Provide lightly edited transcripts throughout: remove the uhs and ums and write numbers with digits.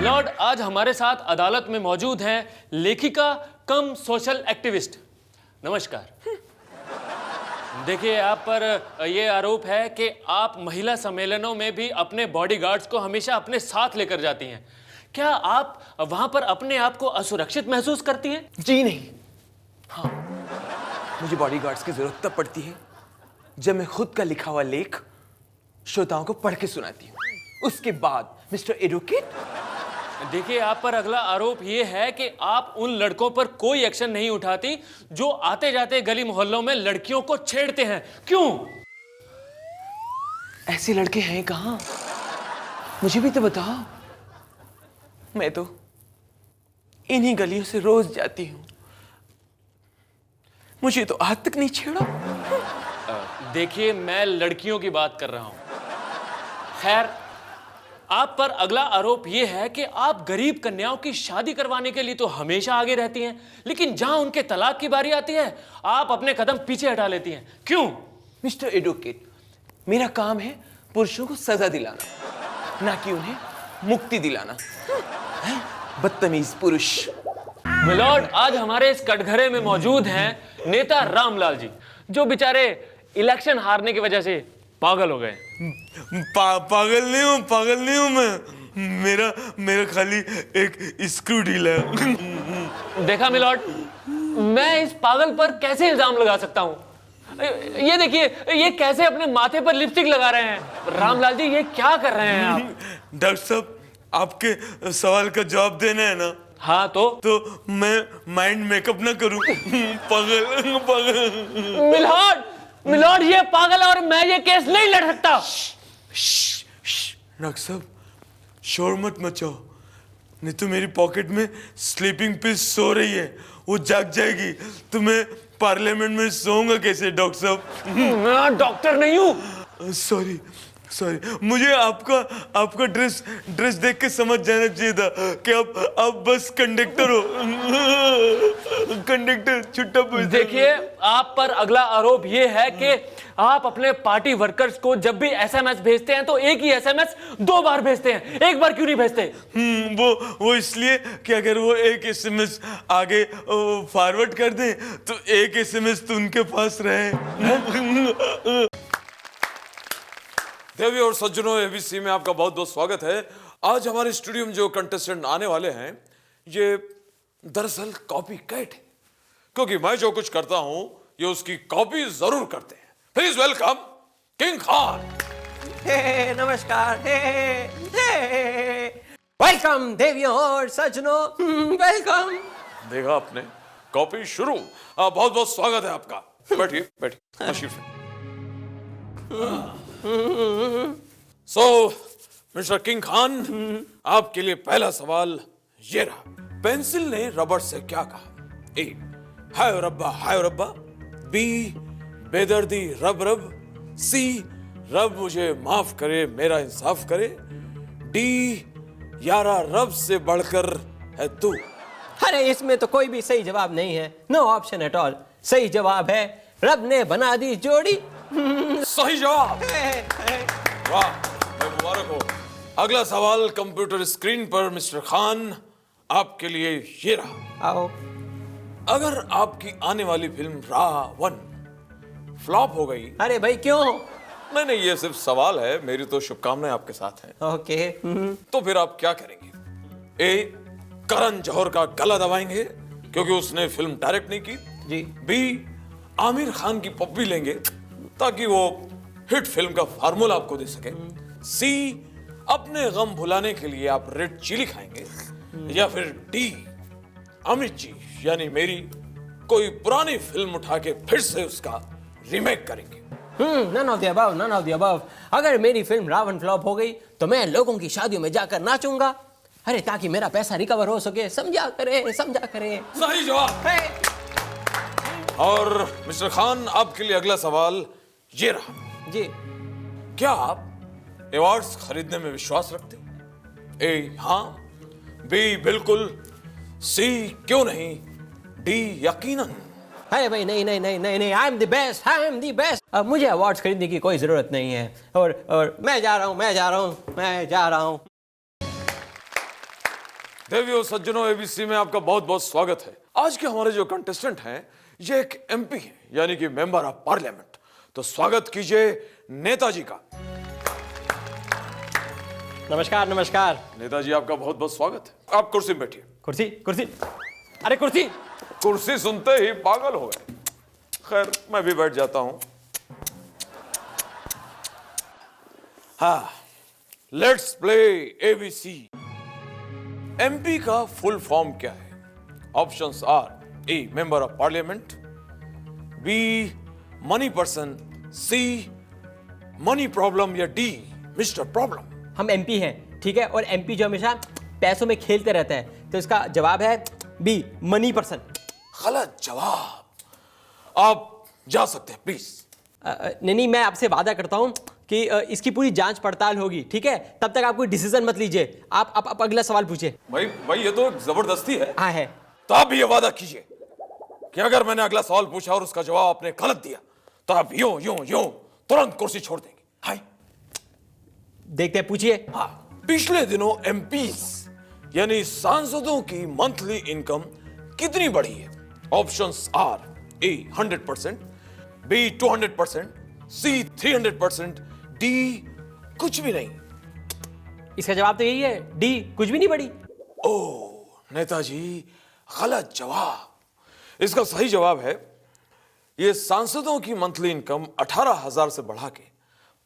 Lord, आज हमारे साथ अदालत में मौजूद हैं लेखिका कम सोशल एक्टिविस्ट। नमस्कार। देखिए, आप पर यह आरोप है कि आप महिला सम्मेलनों में भी अपने बॉडीगार्ड्स को हमेशा अपने साथ लेकर जाती हैं। क्या आप वहां पर अपने आप को असुरक्षित महसूस करती हैं? जी नहीं। हाँ, मुझे बॉडीगार्ड्स की जरूरत तब पड़ती है जब मैं खुद का लिखा हुआ लेख श्रोताओं को पढ़ के सुनाती हूँ। उसके बाद मिस्टर एडवोकेट, देखिए, आप पर अगला आरोप यह है कि आप उन लड़कों पर कोई एक्शन नहीं उठाती जो आते जाते गली मोहल्लों में लड़कियों को छेड़ते हैं। क्यों? ऐसे लड़के हैं कहाँ? मुझे भी तो बताओ। मैं तो इन्हीं गलियों से रोज जाती हूँ। मुझे तो आज तक नहीं छेड़ा। देखिए, मैं लड़कियों की बात कर रहा हूं। खैर, आप पर अगला आरोप यह है कि आप गरीब कन्याओं की शादी करवाने के लिए तो हमेशा आगे रहती हैं, लेकिन जहां उनके तलाक की बारी आती है आप अपने कदम पीछे हटा लेती हैं। क्यों? मिस्टर एडवोकेट, मेरा काम है पुरुषों को सजा दिलाना, ना कि उन्हें मुक्ति दिलाना। बदतमीज पुरुष। मिलॉर्ड, आज हमारे इस कटघरे में मौजूद हैं नेता रामलाल जी, जो बेचारे इलेक्शन हारने की वजह से पागल हो गए। पागल नहीं हूं मैं। मेरा खाली एक स्क्रू ढीला है। देखा मिलॉर्ड, मैं इस पागल पर कैसे इल्जाम लगा सकता हूं? ये देखिए, ये कैसे अपने माथे पर लिपस्टिक लगा रहे हैं। रामलाल जी, ये क्या कर रहे हैं आप? डॉक्टर साहब, आपके सवाल का जवाब देना है ना? हाँ, तो मैं माइंड मेकअप ना करूं। पागल। मिलॉर्ड, ये पागल है और मैं ये केस नहीं लड़ सकता। डॉक्टर साहब, शोर मत मचाओ, नहीं तो मेरी पॉकेट में स्लीपिंग पिल सो रही है, वो जाग जाएगी तो मैं पार्लियामेंट में सोऊंगा कैसे? डॉक्टर साहब, मैं डॉक्टर नहीं हूं। सॉरी, मुझे आपका ड्रेस देख के समझ जाना चाहिए था कि आप बस कंडक्टर हो। कंडक्टर छुट्टा पूछता। देखिए, आप पर अगला आरोप यह है कि आप अपने पार्टी वर्कर्स को जब भी एसएमएस भेजते हैं तो एक ही एसएमएस 2 बार भेजते हैं। एक बार क्यों नहीं भेजते? वो इसलिए कि अगर वो एक एसएमएस आगे फॉरवर्ड कर दें तो एक एसएमएस तो उनके पास रहे। देवी और सज्जनों, एबीसी में आपका बहुत बहुत स्वागत है। आज हमारे स्टूडियो में जो कंटेस्टेंट आने वाले हैं, ये दरअसल कॉपी कैट है, क्योंकि मैं जो कुछ करता हूं ये उसकी कॉपी जरूर करते हैं। Please welcome king Khan. नमस्कार। वेलकम देवियों और सज्जनों, वेलकम। देखा आपने, कॉपी शुरू। बहुत बहुत स्वागत है आपका। बैठिए तशरीफ। सो मिस्टर किंग खान, आपके लिए पहला सवाल ये रहा। पेंसिल ने रबड़ से क्या कहा? ए, हाय रब्बा। बी, बेदर्दी रब रब। सी, रब मुझे माफ करे, मेरा इंसाफ करे। डी, यारा रब से बढ़कर है तू। अरे, इसमें तो कोई भी सही जवाब नहीं है। No option at all. सही जवाब है रब ने बना दी जोड़ी। सही जवाब। वाह, मुबारक हो। अगला सवाल कंप्यूटर स्क्रीन पर मिस्टर खान, आपके लिए ये रहा। आओ। अगर आपकी आने वाली फिल्म रावण फ्लॉप हो गई। अरे भाई, क्यों? नहीं, ये सिर्फ सवाल है, मेरी तो शुभकामनाएं आपके साथ हैं। ओके। तो फिर आप क्या करेंगे? ए, करण जौहर का गला दबाएंगे क्योंकि उसने फिल्म डायरेक्ट नहीं की जी। बी, आमिर खान की पप्पी लेंगे ताकि वो हिट फिल्म का फार्मूला आपको दे सके। सी, अपने गम भुलाने के लिए आप रेड चिली खाएंगे। या फिर डी, अमित जी यानी मेरी कोई पुरानी फिल्म उठा के फिर से उसका रीमेक करेंगे। None of the above, none of the above. अगर मेरी फिल्म रावण फ्लॉप हो गई तो मैं लोगों की शादियों में जाकर नाचूंगा। अरे, ताकि मेरा पैसा रिकवर हो सके। समझा करे। सही जवाब। और मिस्टर खान, आपके लिए अगला सवाल ये रहा। जी। क्या आप अवार्ड्स खरीदने में विश्वास रखते हैं? ए, हाँ। बी, बिल्कुल। सी, क्यों नहीं। डी, यकीनन। अरे भाई, नहीं, आई एम द बेस्ट। अब मुझे अवार्ड्स खरीदने की कोई जरूरत नहीं है। और मैं जा रहा हूँ। देवियों सज्जनों, एबीसी में आपका बहुत बहुत स्वागत है। आज के हमारे जो कंटेस्टेंट हैं ये एक एमपी है, यानी कि मेंबर ऑफ पार्लियामेंट। तो स्वागत कीजिए नेताजी का। नमस्कार नमस्कार। नेताजी आपका बहुत बहुत स्वागत है। आप कुर्सी में बैठिए। कुर्सी कुर्सी, अरे कुर्सी। कुर्सी सुनते ही पागल हो गए। खैर मैं भी बैठ जाता हूं। हाँ, लेट्स प्ले एबीसी। एमपी का फुल फॉर्म क्या है? Options are A member of parliament, B money person, C money problem या डी मिस्टर प्रॉब्लम। हम एमपी हैं, ठीक है, और एमपी जो हमेशा पैसों में खेलते रहता है, तो इसका जवाब है बी मनी पर्सन। गलत जवाब। आप जा सकते हैं प्लीज। नहीं, मैं आपसे वादा करता हूं कि इसकी पूरी जांच पड़ताल होगी, ठीक है? तब तक आप कोई डिसीजन मत लीजिए। आप अगला सवाल पूछिए। भाई ये तो जबरदस्ती है। हाँ है। तो आप ये वादा कीजिए कि अगर मैंने अगला सवाल पूछा और उसका जवाब आपने गलत दिया तो आप यूं यूं यूं तुरंत कुर्सी छोड़ देंगे। हाय, देखते हैं, पूछिए। हाँ, पिछले दिनों एमपीस यानी सांसदों की मंथली इनकम कितनी बढ़ी है? Options are A 100%, B 200%, C 300%, D कुछ भी नहीं। इसका जवाब तो यही है, डी कुछ भी नहीं बढ़ी। ओह नेताजी, गलत जवाब। इसका सही जवाब है ये सांसदों की मंथली इनकम 18,000 से बढ़ा के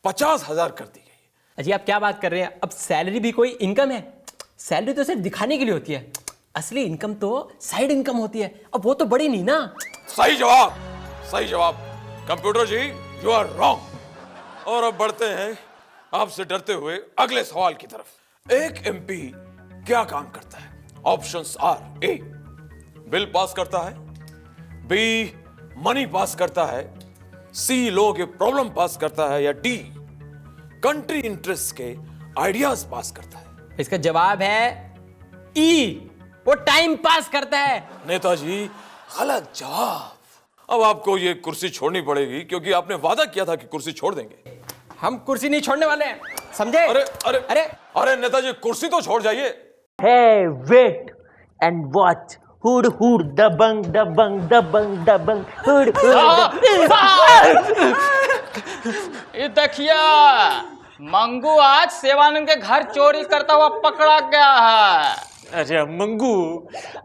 50,000 कर दी गई। अजी आप क्या बात कर रहे हैं? अब सैलरी भी कोई इनकम है? सैलरी तो सिर्फ दिखाने के लिए होती है, असली इनकम तो साइड इनकम होती है। अब वो तो बढ़ी नहीं ना। सही जवाब, सही जवाब। Computer ji, you are wrong. और अब बढ़ते हैं आपसे डरते हुए अगले सवाल की तरफ। एक एमपी क्या काम करता है? Options are A bill pass करता है, बी मनी पास करता है, सी लोगों के प्रॉब्लम पास करता है, या डी कंट्री इंटरेस्ट के आइडियाज पास करता है। इसका जवाब है ई, वो टाइम पास करता है। नेताजी, गलत जवाब। अब आपको ये कुर्सी छोड़नी पड़ेगी क्योंकि आपने वादा किया था कि कुर्सी छोड़ देंगे। हम कुर्सी नहीं छोड़ने वाले हैं, समझे? अरे अरे अरे अरे नेताजी, कुर्सी तो छोड़ जाइए। Hey, wait and watch. Hood, hood, dabang, dabang, dabang, dabang, hood, hood. ये देखिए, मंगू आज सेवानंद के घर चोरी करता हुआ पकड़ा गया है। अरे मंगू,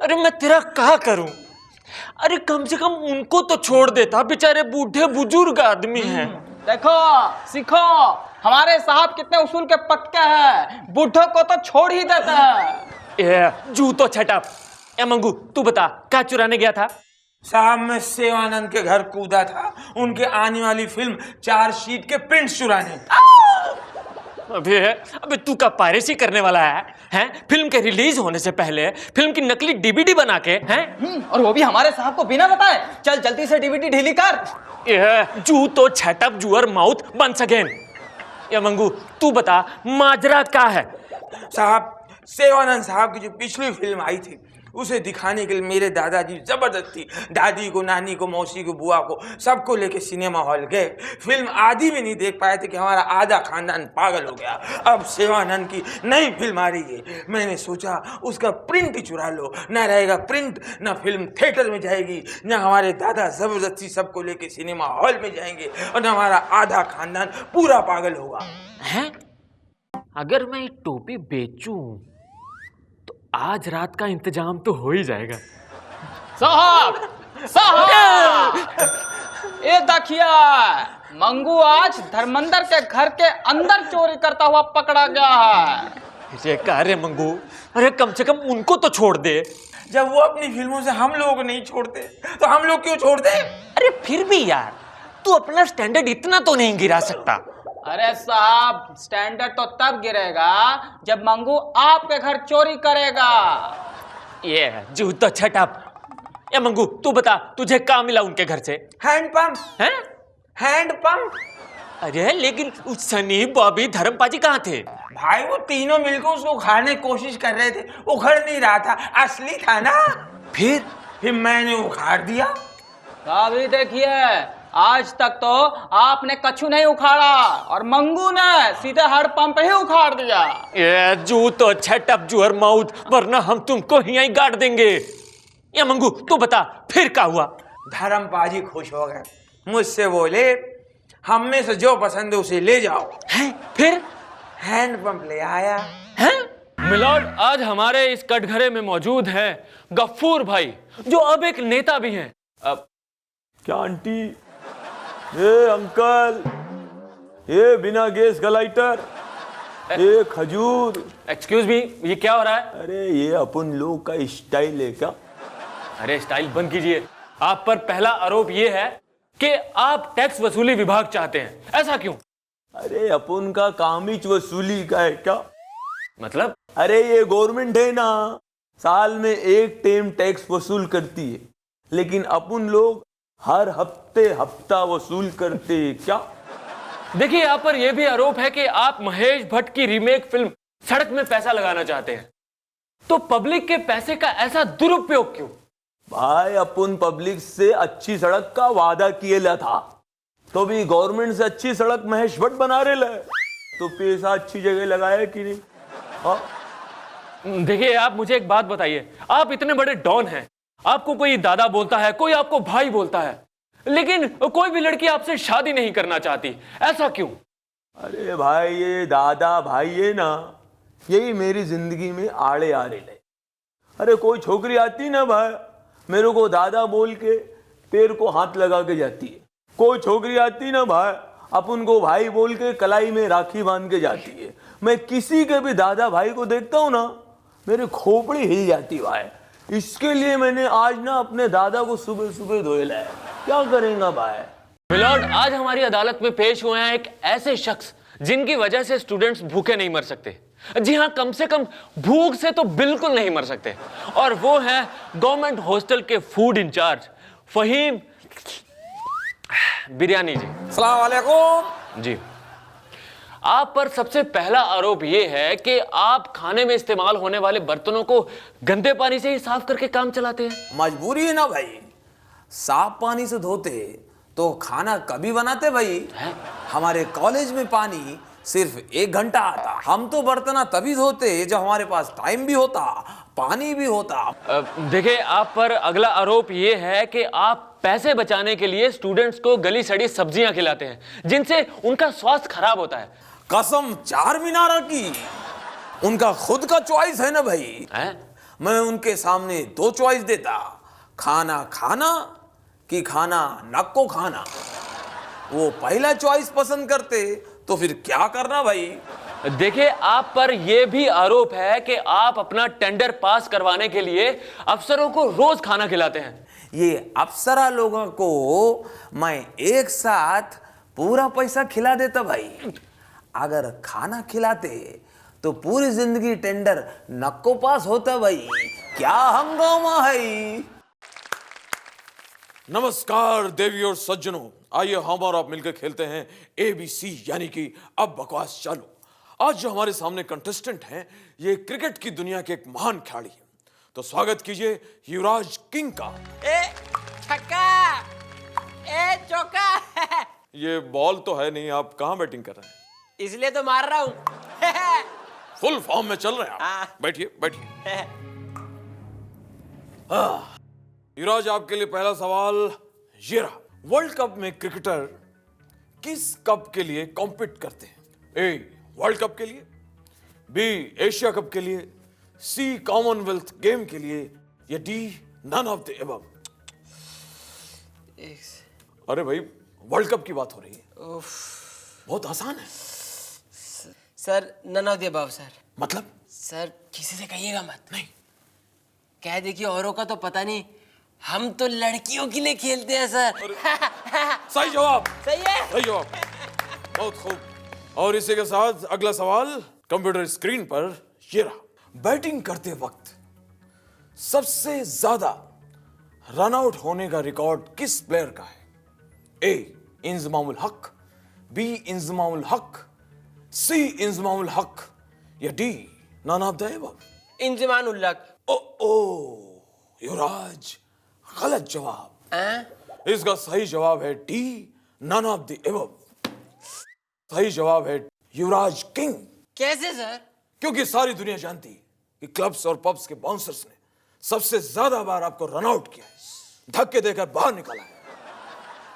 अरे मैं तेरा क्या करूं? अरे कम से कम उनको तो छोड़ देता, बेचारे बूढ़े बुजुर्ग आदमी हैं। देखो, सीखो, हमारे साहब कितने उसूल के पक्के हैं, बूढ़ों को तो छोड़ ही देते हैं। ए जूतो छटअप। ए मंगू, तू बता क्या चुराने गया था? साहब मैं सेवानंद के घर कूदा था उनके आने वाली फिल्म 4 शीट के प्रिंट चुराने। अबे तू का पायरेसी करने वाला है? हैं? फिल्म के रिलीज होने से पहले फिल्म की नकली डीवीडी बना के, हैं? और वो भी हमारे साहब को बिना बताए। चल जल्दी से डीवीडी ढीली कर। जूतो छटअप, जुअर माउथ वंस अगेन। ये मंगू, तू बता माजरा क्या है? साहब सेवानंद साहब की जो पिछली फिल्म आई थी उसे दिखाने के लिए मेरे दादाजी जबरदस्ती दादी को, नानी को, मौसी को, बुआ को सबको लेके सिनेमा हॉल गए। फिल्म आधी भी नहीं देख पाए थे कि हमारा आधा खानदान पागल हो गया। अब सेवानंद की नई फिल्म आ रही है, मैंने सोचा उसका प्रिंट ही चुरा लो। ना रहेगा प्रिंट, ना फिल्म थिएटर में जाएगी, ना हमारे दादा जबरदस्ती सबको लेके सिनेमा हॉल में जाएंगे, और ना हमारा आधा खानदान पूरा पागल होगा। हैं? अगर मैं ये टोपी बेचूं तो आज रात का इंतजाम तो हो ही जाएगा। साहब, साहब, ये देखिए, मंगू आज धर्मेंद्र के घर के अंदर चोरी करता हुआ पकड़ा गया है। ये क्या रे मंगू? अरे कम से कम उनको तो छोड़ दे। जब वो अपनी फिल्मों से हम लोग को नहीं छोड़ते तो हम लोग क्यों छोड़ दें? अरे फिर भी यार, तू अपना स्टैंडर्ड इतना तो नहीं गिरा सकता। अरे साहब, स्टैंडर्ड तो तब गिरेगा जब मंगू आपके घर चोरी करेगा। ये जूतो छटअप। ये मंगू, तू बता तुझे क्या मिला उनके घर से? हैंडपंप। हैं? हैंडपंप। अरे लेकिन उस सनी, बॉबी, धर्मपाजी कहाँ थे? भाई वो तीनों मिलकर उसको उखाड़ने की कोशिश कर रहे थे, उखड़ नहीं रहा था, असली था ना। फिर मैंने उखाड़ दिया। अभी देखिए, आज तक तो आपने कछु नहीं उखाड़ा और मंगू ने सीधे हर पंप ही उखाड़ दिया। ये जू तो छट अप जुअर माउथ, वरना हम तुमको यहीं गाड़ देंगे। या मंगू तू बता फिर क्या हुआ? धर्मपाजी खुश हो गए, मुझसे बोले हम में से जो पसंद है उसे ले जाओ। हैं? फिर हैंडपंप ले आया। हैं? मिलॉर्ड, आज हमारे इस कटघरे में मौजूद हैं गफ्फूर भाई, जो अब एक नेता भी हैं। अब क्या आंटी, ये अंकल, ये बिना गैस का लाइटर, ये खजूर। एक्सक्यूज मी, ये क्या हो रहा है? अरे ये अपन लोग का स्टाइल है क्या? अरे स्टाइल बंद कीजिए। आप पर पहला आरोप ये है कि आप टैक्स वसूली विभाग चाहते हैं, ऐसा क्यों? अरे अपन का काम ही वसूली का है क्या? मतलब? अरे ये गवर्नमेंट है ना, साल में एक टाइम टैक्स वसूल करती है, लेकिन अपन लोग हर हफ्ते हफ्ता वसूल करते हैं क्या? देखिए, यहाँ पर यह भी आरोप है कि आप महेश भट्ट की रीमेक फिल्म सड़क में पैसा लगाना चाहते हैं, तो पब्लिक के पैसे का ऐसा दुरुपयोग क्यों? भाई अपन पब्लिक से अच्छी सड़क का वादा किया था, तो भी गवर्नमेंट से अच्छी सड़क महेश भट्ट बना रहे है, तो पैसा अच्छी जगह लगाया कि नहीं? हाँ? देखिए, आप मुझे एक बात बताइए, आप इतने बड़े डॉन हैं, आपको कोई दादा बोलता है, कोई आपको भाई बोलता है, लेकिन कोई भी लड़की आपसे शादी नहीं करना चाहती, ऐसा क्यों? अरे भाई, ये दादा भाई है ना, यही मेरी जिंदगी में आड़े आ रहे ले। अरे कोई छोकरी आती ना भाई, मेरे को दादा बोल के पैर को हाथ लगा के जाती है। कोई छोकरी आती ना भाई, अपन को भाई बोल के कलाई में राखी बांध के जाती है। मैं किसी के भी दादा भाई को देखता हूँ ना, मेरी खोपड़ी हिल जाती भाई। इसके लिए मैंने आज ना अपने दादा को सुबह सुबह धोए लाया। क्या करेंगे भाई? मिलॉर्ड, आज हमारी अदालत में पेश हुए हैं एक ऐसे शख्स जिनकी वजह से स्टूडेंट्स भूखे नहीं मर सकते। जी हाँ, कम से कम भूख से तो बिल्कुल नहीं मर सकते, और वो है गवर्नमेंट हॉस्टल के फूड इंचार्ज फहीम बिरयानी जी। सलाम वालेकुम जी, आप पर सबसे पहला आरोप यह है कि आप खाने में इस्तेमाल होने वाले बर्तनों को गंदे पानी से ही साफ करके काम चलाते हैं। मजबूरी है ना भाई, साफ पानी से धोते तो खाना कभी बनाते भाई? हमारे कॉलेज में पानी सिर्फ 1 घंटा आता, हम तो बर्तन तभी धोते जब हमारे पास टाइम भी होता, पानी भी होता। देखिए, आप पर अगला आरोप यह है कि आप पैसे बचाने के लिए स्टूडेंट्स को गली सड़ी सब्जियां खिलाते हैं, जिनसे उनका स्वास्थ्य खराब होता है। कसम चार मीनारा की, उनका खुद का चॉइस है ना भाई। मैं उनके सामने 2 चॉइस देता, खाना खाना कि खाना नक्को खाना। वो पहला चॉइस पसंद करते तो फिर क्या करना भाई? देखिए, आप पर यह भी आरोप है कि आप अपना टेंडर पास करवाने के लिए अफसरों को रोज खाना खिलाते हैं। ये अप्सरा लोगों को मैं एक साथ पूरा पैसा खिला देता भाई। अगर खाना खिलाते तो पूरी जिंदगी टेंडर नक्को पास होता भाई। क्या हंगामा है। नमस्कार देवी और सज्जनों, आइए हम और आप मिलकर खेलते हैं ABC, यानी कि अब बकवास चालू। आज जो हमारे सामने कंटेस्टेंट हैं, ये क्रिकेट की दुनिया के एक महान खिलाड़ी हैं। तो स्वागत कीजिए युवराज किंग का। छक्का, चौका। ये बॉल तो है नहीं, आप कहां बैटिंग कर रहे हैं? इसलिए तो मार रहा हूं। फुल फॉर्म में चल रहे हैं आप। बैठिए बैठिए। युवराज, आपके लिए पहला सवाल ये रहा। वर्ल्ड कप में क्रिकेटर किस कप के लिए कॉम्पीट करते हैं? ए, वर्ल्ड कप के लिए, बी, एशिया कप के लिए, सी, कॉमनवेल्थ गेम के लिए, या D, none of the above? अरे भाई, वर्ल्ड कप की बात हो रही है, बहुत आसान है। Sir, none of the above sir. मतलब? सर, किसी से कहिएगा मत। नहीं कह देखिए, औरों का तो पता नहीं, हम तो लड़कियों के लिए खेलते हैं सर। सही जवाब। सही है। सही जवाब, बहुत खूब। और इसी के साथ अगला सवाल कंप्यूटर स्क्रीन पर ये रहा। बैटिंग करते वक्त सबसे ज्यादा रन आउट होने का रिकॉर्ड किस प्लेयर का है? ए, इंजमामुल हक, बी, इंजमामुल हक, सी, इंजमामुल हक, या D, none of the above? Inzamam ul Haq. ओ युवराज, गलत जवाब। इसका सही जवाब है D, none of the above. सही जवाब है युवराज किंग। कैसे सर? क्योंकि सारी दुनिया जानती है कि क्लब्स और पब्स के बाउंसर्स ने सबसे ज्यादा बार आपको रन आउट किया है, धक्के देकर बाहर निकाला है।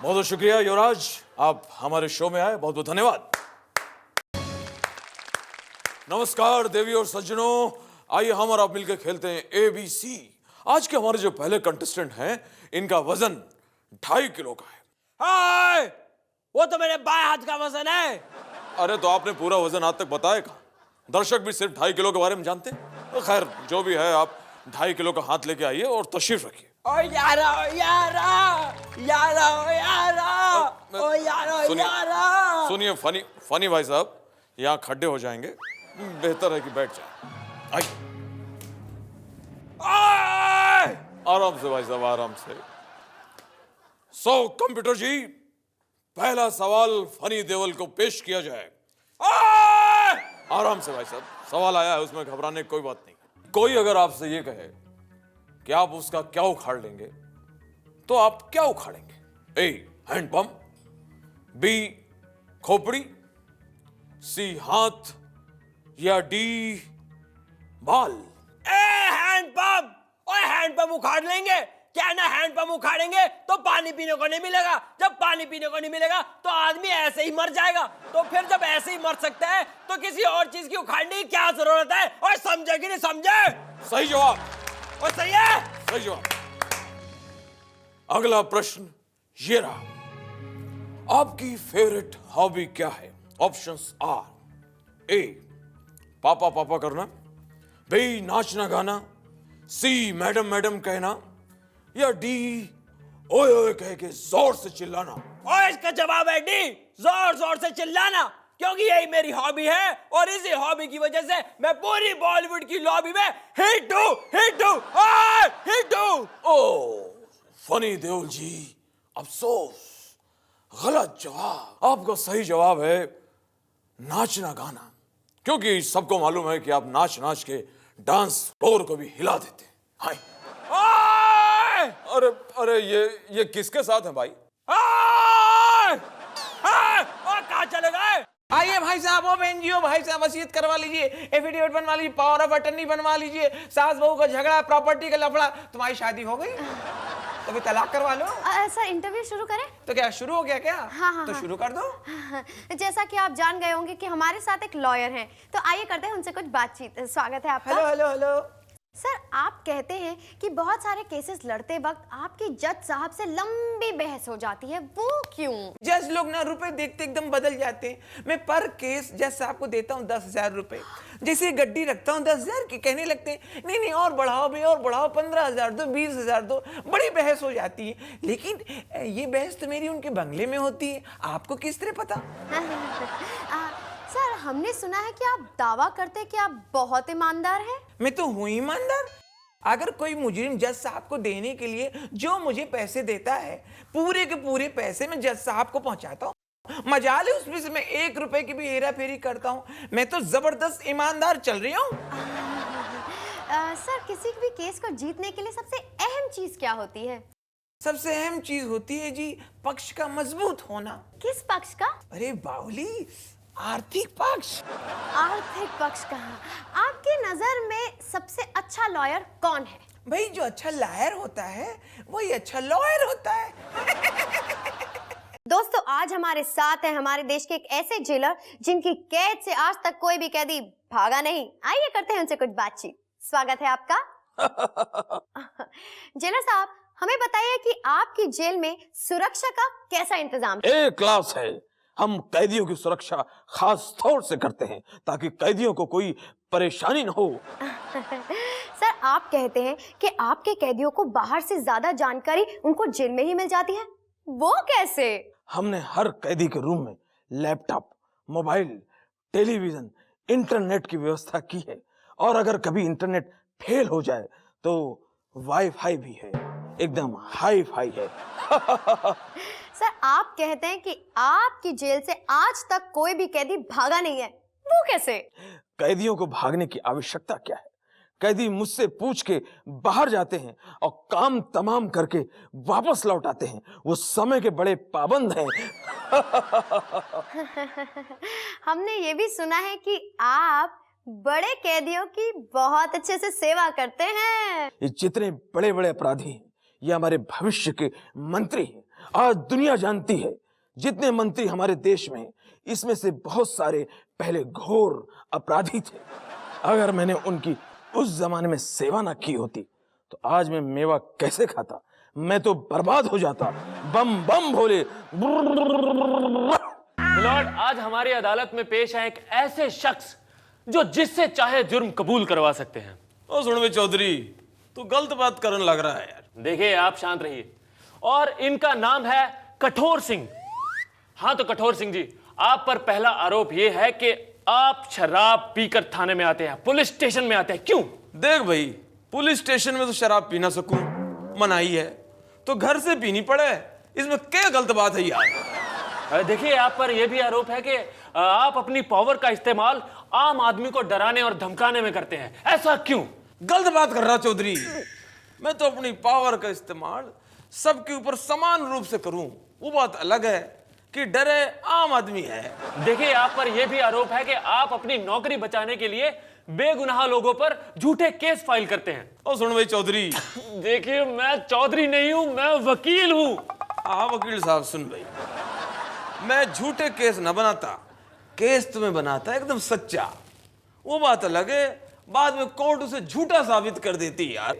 बहुत बहुत शुक्रिया युवराज, आप हमारे शो में आए, बहुत बहुत धन्यवाद। नमस्कार देवी और सज्जनों, आइए हम और आप मिलकर खेलते हैं ABC। आज के हमारे जो पहले कंटेस्टेंट हैं, इनका वजन 2.5 किलो का है। हाय, वो तो मेरे बाएं हाथ का वजन है। अरे तो आपने पूरा वजन आज तक बताया कहाँ? दर्शक भी सिर्फ 2.5 किलो के बारे में जानते हैं। तो खैर जो भी है, आप 2.5 किलो का हाथ लेके आइए और तशरीफ रखिए। ओ यारा, यारा, यारा, यारा, ओ यारा, यारा। सुनिए फनी भाई साहब, यहाँ खड्डे हो जाएंगे, बेहतर है कि बैठ जाए। आइए, आराम से भाई साहब, आराम से। कंप्यूटर जी, पहला सवाल फनी देवल को पेश किया जाए। आराम से भाई साहब, सवाल आया है, उसमें घबराने की कोई बात नहीं। कोई अगर आपसे ये कहे कि आप उसका क्या उखाड़ लेंगे, तो आप क्या उखाड़ेंगे? ए, हैंडपंप, बी, खोपड़ी, सी, हाथ, या डी, बाल? हैंडपंप। ओए हैंडपंप उखाड़ लेंगे क्या? ना हैंडपंप उखाड़ेंगे तो पानी पीने को नहीं मिलेगा, जब पानी पीने को नहीं मिलेगा तो आदमी ऐसे ही मर जाएगा। तो फिर जब ऐसे ही मर सकता है तो किसी और चीज की उखाड़ने की क्या जरूरत है? और समझे कि नहीं समझे? सही जवाब। और सही है, सही जवाब। अगला प्रश्न ये रहा, आपकी फेवरेट हॉबी क्या है? ऑप्शंस आर: ए, पापा पापा करना, बी, नाचना गाना, सी, मैडम मैडम कहना, या डी, ओए ओए कह के जोर से चिल्लाना। और इसका जवाब है डी, जोर जोर से चिल्लाना, क्योंकि यही मेरी हॉबी है और इसी हॉबी की वजह से मैं पूरी बॉलीवुड की लॉबी में हिट हूं। ओ फनी देओल जी, अफसोस, गलत जवाब। आपका सही जवाब है नाचना गाना, क्योंकि सबको मालूम है कि आप नाच नाच के डांस फ्लोर को भी हिला देते हैं। हाय, अरे अरे ये किसके साथ है भाई? कहाँ चले गए? आइए भाई साहब, ओ बहन जी, ओ भाई साहब, वसीयत करवा लीजिए, एफिडेविट बनवा लीजिए, पावर ऑफ अटर्नी बनवा लीजिए। सास बहू का झगड़ा, प्रॉपर्टी का लफड़ा। तुम्हारी शादी हो गई तो भी तलाक करवा लो। सर इंटरव्यू शुरू करें? तो क्या शुरू हो गया क्या? हाँ, तो हाँ। शुरू कर दो। जैसा कि आप जान गए होंगे कि हमारे साथ एक लॉयर हैं, तो आइए करते हैं उनसे कुछ बातचीत। स्वागत है आपका। Hello hello hello. सर आप कहते हैं कि बहुत सारे केसेस लड़ते वक्त आपकी जज साहब से लंबी बहस हो जाती है, वो क्यों? जज लोग ना रुपए देखते एकदम बदल जाते हैं। मैं पर केस जज साहब को देता हूँ 10,000 रुपए। जैसे गड्डी रखता हूँ 10,000 की, कहने लगते हैं नहीं नहीं और बढ़ाओ भाई और बढ़ाओ, 15,000 दो, 20,000 दो। बड़ी बहस हो जाती है। लेकिन ये बहस तो मेरी उनके बंगले में होती है, आपको किस तरह पता? सर हमने सुना है कि आप दावा करते हैं कि आप बहुत ईमानदार हैं। मैं तो हूँ ईमानदार। अगर कोई मुजरिम जज साहब को देने के लिए जो मुझे पैसे देता है, पूरे के पूरे पैसे मैं जज साहब को पहुंचाता हूँ। मजाल है उसमें से मैं 1 रुपए की भी हेरा फेरी करता हूँ। मैं तो जबरदस्त ईमानदार चल रही हूँ। सर किसी भी केस को जीतने के लिए सबसे अहम चीज क्या होती है? सबसे अहम चीज होती है जी पक्ष का मजबूत होना। किस पक्ष का? अरे बावली, आर्थिक पक्ष। आर्थिक पक्ष का। आपकी नजर में सबसे अच्छा लॉयर कौन है? भाई जो अच्छा लायर होता है वही अच्छा लॉयर होता है। दोस्तों आज हमारे साथ हैं हमारे देश के एक ऐसे जेलर जिनकी कैद से आज तक कोई भी कैदी भागा नहीं। आइए करते हैं उनसे कुछ बातचीत। स्वागत है आपका। जेलर साहब हमें बताइए कि आपकी जेल में सुरक्षा का कैसा इंतजाम है? ए क्लास है। हम कैदियों की सुरक्षा खास तौर से करते हैं ताकि कैदियों को कोई परेशानी न हो। सर आप कहते हैं कि आपके कैदियों को बाहर से ज्यादा जानकारी उनको जेल में ही मिल जाती है, वो कैसे? हमने हर कैदी के रूम में लैपटॉप, मोबाइल, टेलीविजन, इंटरनेट की व्यवस्था की है और अगर कभी इंटरनेट फेल हो जाए तो वाईफाई भी है, एकदम हाई फाई है। सर आप कहते हैं कि आपकी जेल से आज तक कोई भी कैदी भागा नहीं है, वो कैसे? कैदियों को भागने की आवश्यकता क्या है? कैदी मुझसे पूछ के बाहर जाते हैं और काम तमाम करके वापस लौट आते हैं। वो समय के बड़े पाबंद हैं। हमने ये भी सुना है कि आप बड़े कैदियों की बहुत अच्छे से सेवा करते हैं। ये जितने बड़े बड़े अपराधी हैं, ये हमारे भविष्य के मंत्री हैं। आज दुनिया जानती है, जितने मंत्री हमारे देश में हैं, इसमें से बहुत सारे पहले घोर अपराधी थे। अगर मैंने उनकी उस जमाने में सेवा ना की होती तो आज मैं मेवा कैसे खाता? मैं तो बर्बाद हो जाता। बम बम भोले। मिलॉर्ड, आज हमारी अदालत में पेश है एक ऐसे शख्स जो जिससे चाहे जुर्म कबूल करवा सकते हैं। ओ सुन बे चौधरी, तू गलत बात करने लग रहा है यार। देखिए, आप शांत रहिए। और इनका नाम है कठोर सिंह। हाँ तो कठोर सिंह जी, आप पर पहला आरोप यह है कि आप शराब पीकर थाने में आते हैं, पुलिस स्टेशन में आते हैं। क्यों? देख भाई, पुलिस स्टेशन में तो शराब पी ना सकूं, मनाही है, तो घर से पीनी पड़े। इसमें क्या गलत बात है यार? देखिए, आप पर यह भी आरोप है कि आप अपनी पावर का इस्तेमाल आम आदमी को डराने और धमकाने में करते हैं। ऐसा क्यों? गलत बात कर रहा चौधरी। मैं तो अपनी पावर का इस्तेमाल सबके ऊपर समान रूप से करूं, वो बात अलग है कि डरे आम आदमी है। देखिए, आप पर यह भी आरोप है कि आप अपनी नौकरी बचाने के लिए बेगुनाह लोगों पर झूठे केस फाइल करते हैं। ओ सुन भाई चौधरी। देखिए, मैं चौधरी नहीं हूं, मैं वकील हूं। हाँ वकील साहब, सुन भाई, मैं झूठे केस न बनाता, केस तुम्हें बनाता एकदम सच्चा। वो बात अलग है, बाद में कोर्ट उसे झूठा साबित कर देती यार।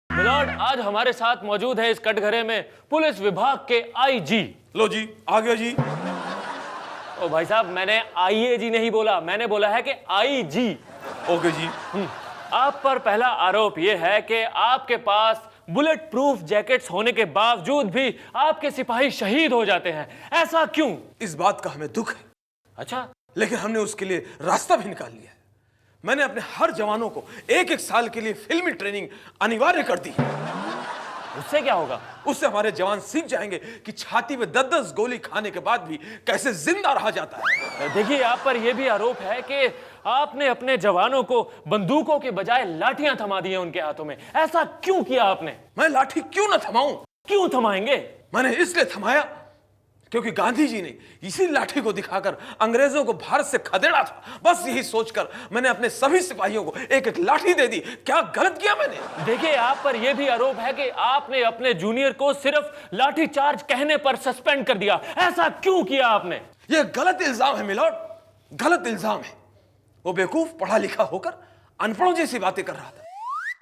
मिलॉर्ड, आज हमारे साथ मौजूद है इस कटघरे में पुलिस विभाग के आईजी। लो जी, आ गया जी। ओ भाई साहब, मैंने आईएजी नहीं बोला, मैंने बोला है कि आईजी। ओके जी। आप पर पहला आरोप यह है कि आपके पास बुलेट प्रूफ जैकेट्स होने के बावजूद भी आपके सिपाही शहीद हो जाते हैं। ऐसा क्यों? इस बात का हमें दुख है, अच्छा, लेकिन हमने उसके लिए रास्ता भी निकाल लिया है। मैंने अपने हर जवानों को एक एक साल के लिए फिल्मी ट्रेनिंग अनिवार्य कर दी है। उससे क्या होगा? उससे हमारे जवान सीख जाएंगे कि छाती में 10-10 गोली खाने के बाद भी कैसे जिंदा रहा जाता है। देखिए, आप पर यह भी आरोप है कि आपने अपने जवानों को बंदूकों के बजाय लाठियां थमा दी हैं उनके हाथों में। ऐसा क्यों किया आपने? मैं लाठी क्यों न थमाऊं? क्यों थमाएंगे? मैंने इसलिए थमाया क्योंकि गांधी जी ने इसी लाठी को दिखाकर अंग्रेजों को भारत से खदेड़ा था। बस यही सोचकर मैंने अपने सभी सिपाहियों को एक एक लाठी दे दी। क्या गलत किया मैंने? देखिए, आप पर यह भी आरोप है कि आपने अपने जूनियर को सिर्फ लाठी चार्ज कहने पर सस्पेंड कर दिया। ऐसा क्यों किया आपने? यह गलत इल्जाम है मिलॉर्ड, गलत इल्जाम है। वो बेवकूफ पढ़ा लिखा होकर अनपढ़ों जैसी बातें कर रहा था।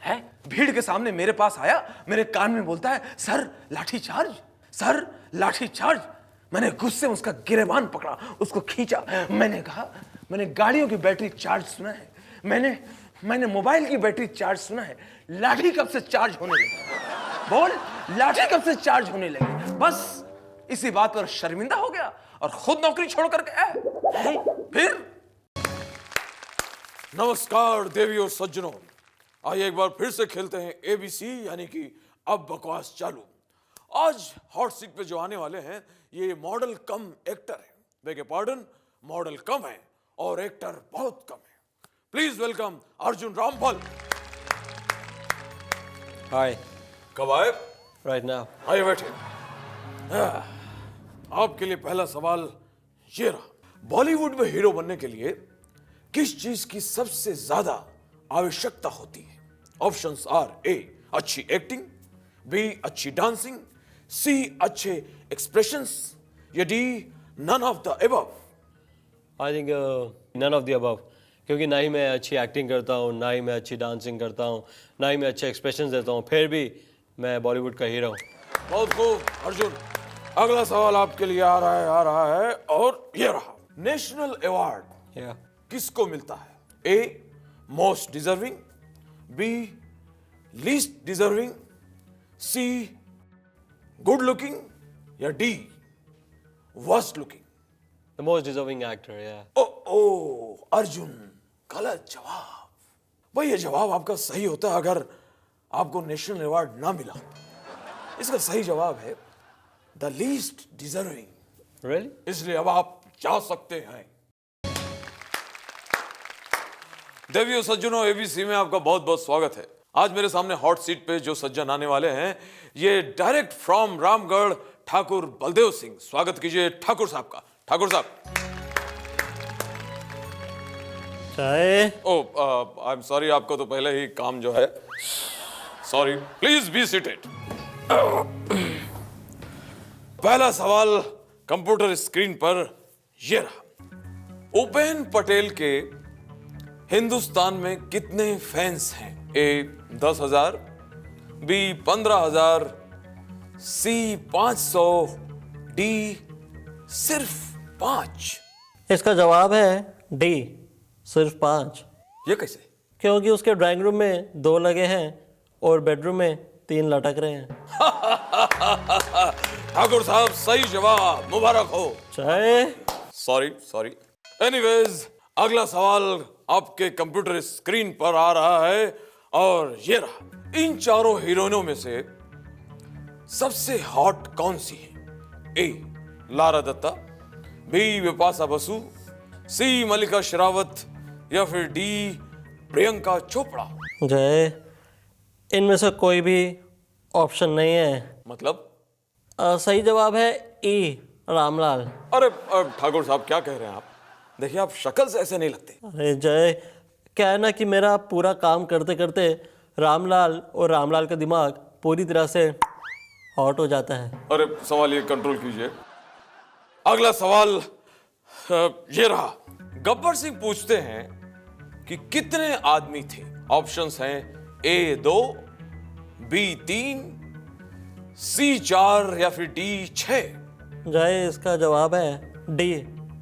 है भीड़ के सामने मेरे पास आया, मेरे कान में बोलता है, सर लाठी चार्ज, सर लाठी चार्ज। मैंने गुस्से में उसका गिरेबान पकड़ा, उसको खींचा। मैंने कहा, मैंने गाड़ियों की बैटरी चार्ज सुना है, मैंने मोबाइल की बैटरी चार्ज सुना है, लाठी कब से चार्ज होने लगी? बोल, लाठी कब से चार्ज होने लगी? बस इसी बात पर शर्मिंदा हो गया और खुद नौकरी छोड़ कर गया। फिर नमस्कार देवी और सज्जनों, आइए एक बार फिर से खेलते हैं एबीसी, यानी कि अब बकवास चालू। आज हॉट सीट पे जो आने वाले हैं ये मॉडल कम एक्टर है। बेगे पार्डन, मॉडल कम है और एक्टर बहुत कम है। प्लीज वेलकम अर्जुन रामफल। हाय, कब आए? Right now. आइए बैठे। आपके लिए पहला सवाल ये रहा, बॉलीवुड में हीरो बनने के लिए किस चीज की सबसे ज्यादा आवश्यकता होती है? ऑप्शंस आर ए अच्छी एक्टिंग, बी अच्छी डांसिंग, सी अच्छे एक्सप्रेशंस, या D none of the above. I think none of the above, क्योंकि ना ही मैं अच्छी एक्टिंग करता हूँ, ना ही मैं अच्छी डांसिंग करता हूँ, ना ही मैं अच्छे एक्सप्रेशंस देता हूँ, फिर भी मैं बॉलीवुड का हीरो हूँ। बहुत खूब अर्जुन। अगला सवाल आपके लिए आ रहा है और ये रहा, नेशनल अवार्ड किसको मिलता है? A most deserving, B least deserving, C good looking, या D worst looking? The most deserving actor. या ओ अर्जुन, गलत जवाब। भाई ये जवाब आपका सही होता अगर आपको नेशनल अवार्ड ना मिला। इसका सही जवाब है द लीस्ट डिजर्विंग। रियली? इसलिए अब आप जा सकते हैं। देवियों सज्जनों, एबीसी में आपका बहुत बहुत स्वागत है। आज मेरे सामने हॉट सीट पे जो सज्जन आने वाले हैं, ये डायरेक्ट फ्रॉम रामगढ़ ठाकुर बलदेव सिंह। स्वागत कीजिए ठाकुर साहब का। ठाकुर साहब। चाय। ओह, आई एम सॉरी, आपको तो पहले ही काम जो है। Sorry, please be seated. पहला सवाल कंप्यूटर स्क्रीन पर ये रहा। उपेन पटेल के हिंदुस्तान में कितने फैंस हैं? ए 10,000, बी 15,000, सी 500, डी सिर्फ 5। इसका जवाब है डी, सिर्फ 5। ये कैसे? क्योंकि उसके ड्राइंग रूम में 2 लगे हैं और बेडरूम में 3 लटक रहे हैं। ठाकुर साहब, सही जवाब, मुबारक हो। चाय। सॉरी। एनीवेज, अगला सवाल आपके कंप्यूटर स्क्रीन पर आ रहा है और ये रहा। इन चारों हीरोइनों में से सबसे हॉट कौन सी है? ए लारा दत्ता, बी विपाशा बसु, सी मल्लिका शेरावत या फिर डी प्रियंका चोपड़ा। जय, इनमें से कोई भी ऑप्शन नहीं है। मतलब? सही जवाब है ई, रामलाल। अरे ठाकुर साहब, क्या कह रहे हैं आप? देखिए, आप शक्ल से ऐसे नहीं लगते। अरे जय, क्या है ना कि मेरा पूरा काम करते करते रामलाल और रामलाल का दिमाग पूरी तरह से हॉट हो जाता है। अरे सवाल ये कंट्रोल कीजिए। अगला सवाल ये रहा। गब्बर सिंह पूछते हैं कि कितने आदमी थे? ऑप्शंस हैं ए 2, बी 3, सी 4 या फिर डी 6। जय, इसका जवाब है डी,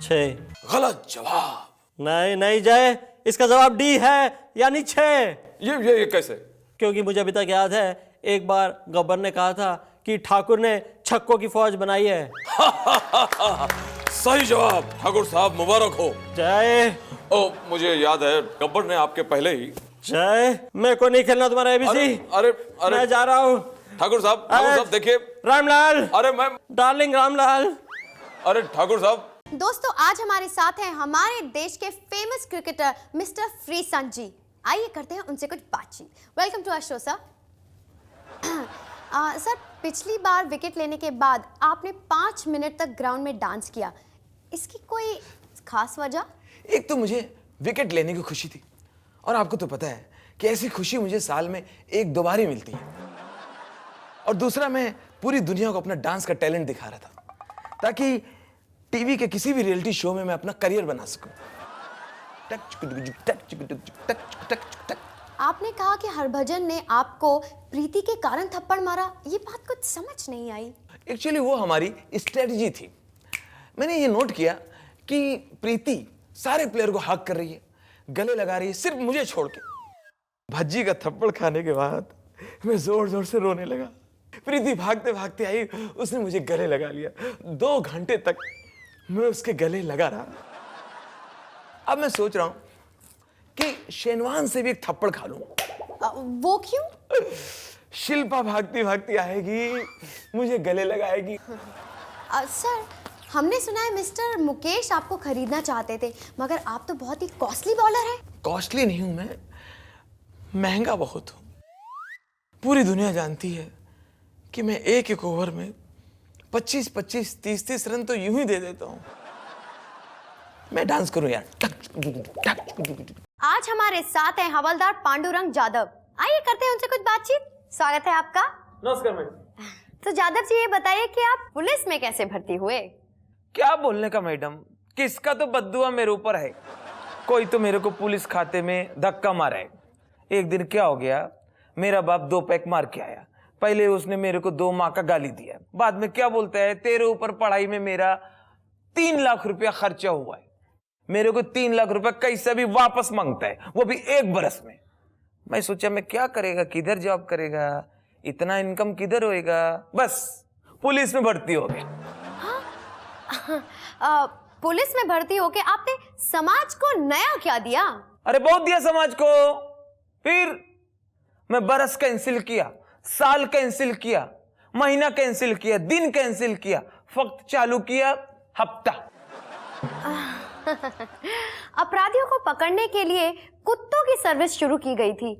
6। गलत जवाब। नहीं जय, इसका जवाब डी है, यानी 6। ये कैसे? क्योंकि मुझे अभी तक याद है, एक बार गब्बर ने कहा था कि ठाकुर ने छक्कों की फौज बनाई है। सही जवाब। ठाकुर साहब, मुबारक हो। जय। ओ, मुझे याद है, गब्बर ने आपके पहले ही। जय, मेरे को नहीं खेलना तुम्हारा एबीसी। अरे मैं जा रहा हूँ। ठाकुर साहब देखिए। रामलाल। अरे मैं डार्लिंग रामलाल। अरे ठाकुर साहब। दोस्तों, आज हमारे साथ हैं हमारे देश के famous cricketer mister Freeson ji. आइए करते हैं उनसे कुछ बातचीत। Welcome to our show sir. Sir, पिछली बार विकेट लेने के बाद आपने 5 मिनट तक ग्राउंड में डांस किया, इसकी कोई खास वजह? एक तो मुझे विकेट लेने की खुशी थी, और आपको तो पता है कि ऐसी खुशी मुझे साल में 1-2 बार ही मिलती है। और दूसरा, मैं पूरी दुनिया को अपना डांस का टैलेंट दिखा रहा था, ताकि टीवी के किसी भी रियलिटी शो में मैं अपना करियर बना सकूं। आपने कहा कि हरभजन ने आपको प्रीति के कारण थप्पड़ मारा, ये बात कुछ समझ नहीं आई। एक्चुअली वो हमारी स्ट्रेटजी थी। मैंने ये नोट किया कि प्रीति सारे प्लेयर को हक कर रही है, गले लगा रही है, सिर्फ मुझे छोड़ के। भज्जी का थप्पड़ खाने के बाद मैं जोर जोर से रोने लगा। प्रीति भागते भागते आई, उसने मुझे गले लगा लिया। 2 घंटे तक मैं उसके गले लगा रहा। अब मैं सोच रहा हूं कि शेनवान से भी एक थप्पड़ खा लूं। वो क्यों? शिल्पा भागती भागती आएगी, मुझे गले लगाएगी। सर, हमने सुना है मिस्टर मुकेश आपको खरीदना चाहते थे, मगर आप तो बहुत ही कॉस्टली बॉलर हैं। कॉस्टली नहीं हूं मैं, महंगा बहुत हूं। पूरी दुनिया जानती है कि मैं एक ओवर में 25-25, 30-30 रन तो यूं ही दे देता हूं। मैं डांस करूं यार। आज हमारे साथ हैं हवलदार पांडुरंग जादव। आइए करते हैं उनसे कुछ बातचीत। स्वागत है आपका। नमस्कार मैडम। तो जादव जी, ये बताइए कि आप पुलिस में कैसे भर्ती हुए? क्या बोलने का मैडम, किसका तो बद्दुआ मेरे ऊपर है। कोई तो मेरे को पुलिस खाते में धक्का मारा है। एक दिन क्या हो गया, मेरा बाप 2 पैक मार के आया। पहले उसने मेरे को 2 माह का गाली दिया, बाद में क्या बोलता है, तेरे ऊपर पढ़ाई में मेरा 3 लाख रुपया खर्चा हुआ है। मेरे को 3 लाख रुपया कैसे भी वापस मांगता है, वो भी 1 बरस में। मैं सोचा मैं क्या करेगा, किधर जॉब करेगा, इतना इनकम किधर होएगा, बस पुलिस में भर्ती हो गया। पुलिस में भर्ती होके आपने समाज को नया क्या दिया? अरे बहुत दिया समाज को। फिर मैं बरस कैंसिल किया, साल कैंसिल किया, महीना कैंसिल किया, दिन कैंसिल किया, वक्त चालू किया हफ्ता। अपराधियों को पकड़ने के लिए कुत्तों की सर्विस शुरू की गई थी,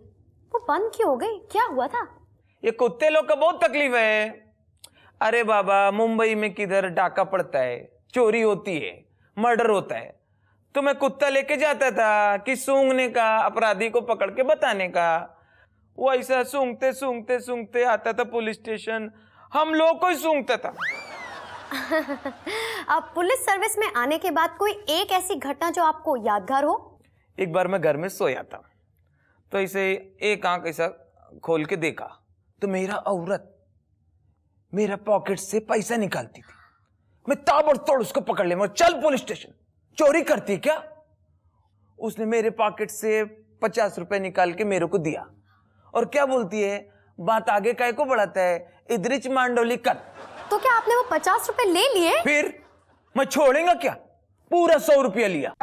वो बंद क्यों हो गई? क्या हुआ था? ये कुत्ते लोग का बहुत तकलीफ है। अरे बाबा, मुंबई में किधर डाका पड़ता है, चोरी होती है, मर्डर होता है, तो मैं कुत्ता लेके जाता था कि सूंघने का, अपराधी को पकड़ के बताने का। वो ऐसा सूंघते सूंघते सूंघते आता था पुलिस स्टेशन, हम लोग को ही सूंघता था। अब पुलिस सर्विस में आने के बाद कोई एक ऐसी घटना जो आपको यादगार हो? एक बार मैं घर में सोया था, तो ऐसे एक आंख ऐसा खोल के देखा तो मेरा औरत मेरा पॉकेट से पैसा निकालती थी। मैं ताबड़तोड़ उसको पकड़ लिया, मैं चल पुलिस स्टेशन, चोरी करती है क्या? उसने मेरे पॉकेट से 50 रुपए निकाल के मेरे को दिया और क्या बोलती है, बात आगे काय को बढ़ाता है, इधरिच मांडोली कर। तो क्या आपने वो 50 रुपए ले लिए? फिर मैं छोड़ेगा क्या? पूरा 100 रुपया लिया।